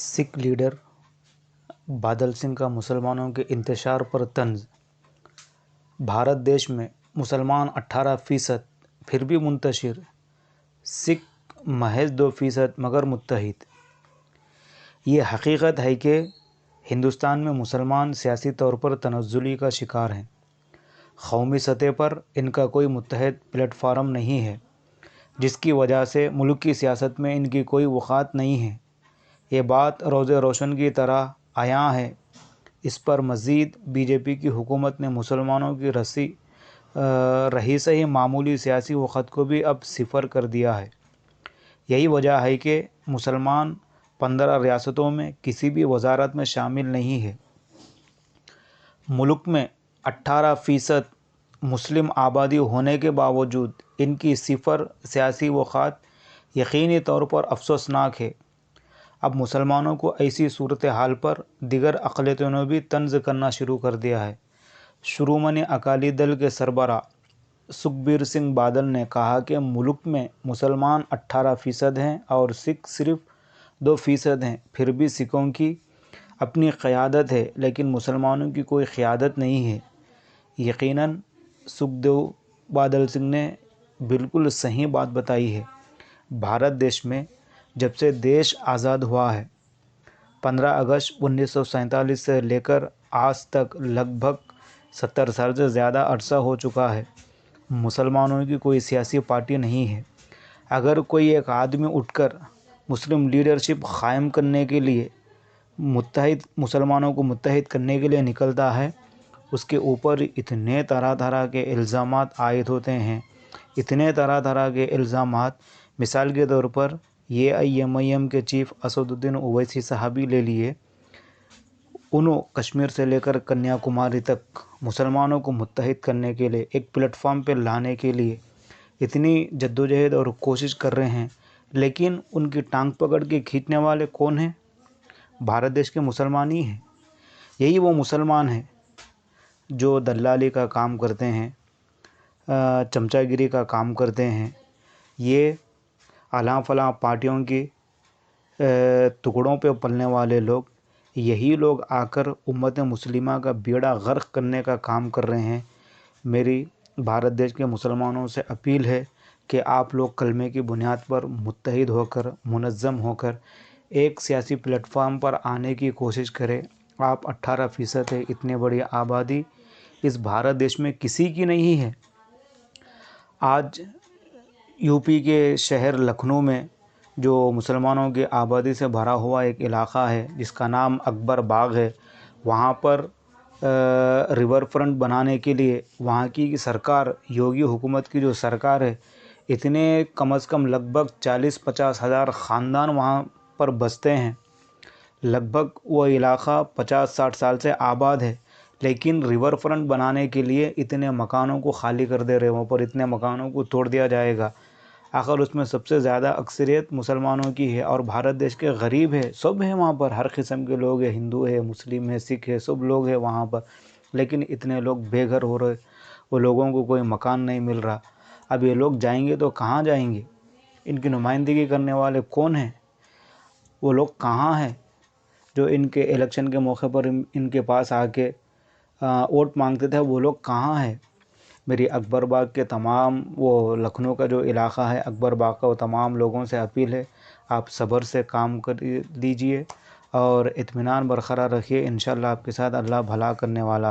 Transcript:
سکھ leader بادل سنگھ کا مسلمانوں کے انتشار پر طنز۔ بھارت دیش میں مسلمان 18% پھر بھی منتشر، سکھ محض 2% مگر متحد۔ یہ حقیقت ہے کہ ہندوستان میں مسلمان سیاسی طور پر تنزلی کا شکار ہیں۔ قومی سطح پر ان کا کوئی متحد پلیٹ فارم نہیں ہے، جس کی وجہ سے ملک کی سیاست میں ان کی کوئی وقعت نہیں ہے۔ یہ بات روز روشن کی طرح عیاں ہے۔ اس پر مزید بی جے پی کی حکومت نے مسلمانوں کی رہی سہی معمولی سیاسی وقعت کو بھی اب صفر کر دیا ہے۔ یہی وجہ ہے کہ مسلمان 15 ریاستوں میں کسی بھی وزارت میں شامل نہیں ہے۔ ملک میں 18% مسلم آبادی ہونے کے باوجود ان کی صفر سیاسی وقعت یقینی طور پر افسوسناک ہے۔ اب مسلمانوں کو ایسی صورتحال پر دیگر اقلیتوں نے بھی طنز کرنا شروع کر دیا ہے۔ شرومنی اکالی دل کے سربراہ سکھبیر سنگھ بادل نے کہا کہ ملک میں مسلمان 18% ہیں اور سکھ صرف 2% ہیں۔ پھر بھی سکھوں کی اپنی قیادت ہے، لیکن مسلمانوں کی کوئی قیادت نہیں ہے۔ یقیناً سکھدیو بادل سنگھ نے بالکل صحیح بات بتائی ہے۔ بھارت دیش میں جب سے دیش آزاد ہوا ہے، 15 اگست 1947 سے لے کر آج تک لگ بھگ 70 سال سے زیادہ عرصہ ہو چکا ہے، مسلمانوں کی کوئی سیاسی پارٹی نہیں ہے۔ اگر کوئی ایک آدمی اٹھ کر مسلم لیڈرشپ قائم کرنے کے لیے مسلمانوں کو متحد کرنے کے لیے نکلتا ہے، اس کے اوپر اتنے طرح طرح کے الزامات عائد ہوتے ہیں، اتنے طرح طرح کے الزامات۔ مثال کے طور پر ایم کے چیف اسد الدین اویسی صاحب ہی لے لیے، انہوں کشمیر سے لے کر کنیا کماری تک مسلمانوں کو متحد کرنے کے لیے، ایک پلیٹ فارم پہ لانے کے لیے اتنی جدوجہد اور کوشش کر رہے ہیں، لیکن ان کی ٹانگ پکڑ کے کھینچنے والے کون ہیں؟ بھارت دیش کے مسلمان ہی ہیں۔ یہی وہ مسلمان ہیں جو دلالی کا کام کرتے ہیں، چمچہ گیری کا کام کرتے ہیں۔ یہ الاں فلاں پارٹیوں کی ٹکڑوں پہ پلنے والے لوگ، یہی لوگ آ کر امت مسلمہ کا بیڑا غرق کرنے کا کام کر رہے ہیں۔ میری بھارت دیش کے مسلمانوں سے اپیل ہے کہ آپ لوگ کلمے کی بنیاد پر متحد ہو کر، منظم ہو کر ایک سیاسی پلیٹ فارم پر آنے کی کوشش کریں۔ آپ 18% ہے، اتنی بڑی آبادی اس بھارت دیش میں کسی کی نہیں ہے۔ آج یو پی کے شہر لکھنؤ میں جو مسلمانوں کی آبادی سے بھرا ہوا ایک علاقہ ہے جس کا نام اکبر باغ ہے، وہاں پر ریور فرنٹ بنانے کے لیے وہاں کی سرکار، یوگی حکومت کی جو سرکار ہے، اتنے کم از کم لگ بھگ 40-50 ہزار خاندان وہاں پر بستے ہیں۔ لگ بھگ وہ علاقہ 50-60 سال سے آباد ہے، لیکن ریور فرنٹ بنانے کے لیے اتنے مکانوں کو خالی کر دے رہے ہیں، وہاں پر اتنے مکانوں کو توڑ دیا جائے گا۔ آخر اس میں سب سے زیادہ اکثریت مسلمانوں کی ہے اور بھارت دیش کے غریب ہے، سب ہیں وہاں پر، ہر قسم کے لوگ ہیں، ہندو ہے، مسلم ہے، سکھ ہے، سب لوگ ہیں وہاں پر، لیکن اتنے لوگ بے گھر ہو رہے، وہ لوگوں کو کوئی مکان نہیں مل رہا۔ اب یہ لوگ جائیں گے تو کہاں جائیں گے؟ ان کی نمائندگی کرنے والے کون ہیں؟ وہ لوگ کہاں ہیں جو ان کے الیکشن کے موقع پر ان کے پاس آ کے ووٹ مانگتے تھے؟ وہ لوگ کہاں ہیں؟ میری اکبر باغ کے تمام، وہ لکھنؤ کا جو علاقہ ہے اکبر باغ کا، وہ تمام لوگوں سے اپیل ہے، آپ صبر سے کام کر لیجئے اور اطمینان برقرار رکھیے۔ انشاءاللہ آپ کے ساتھ اللہ بھلا کرنے والا ہے۔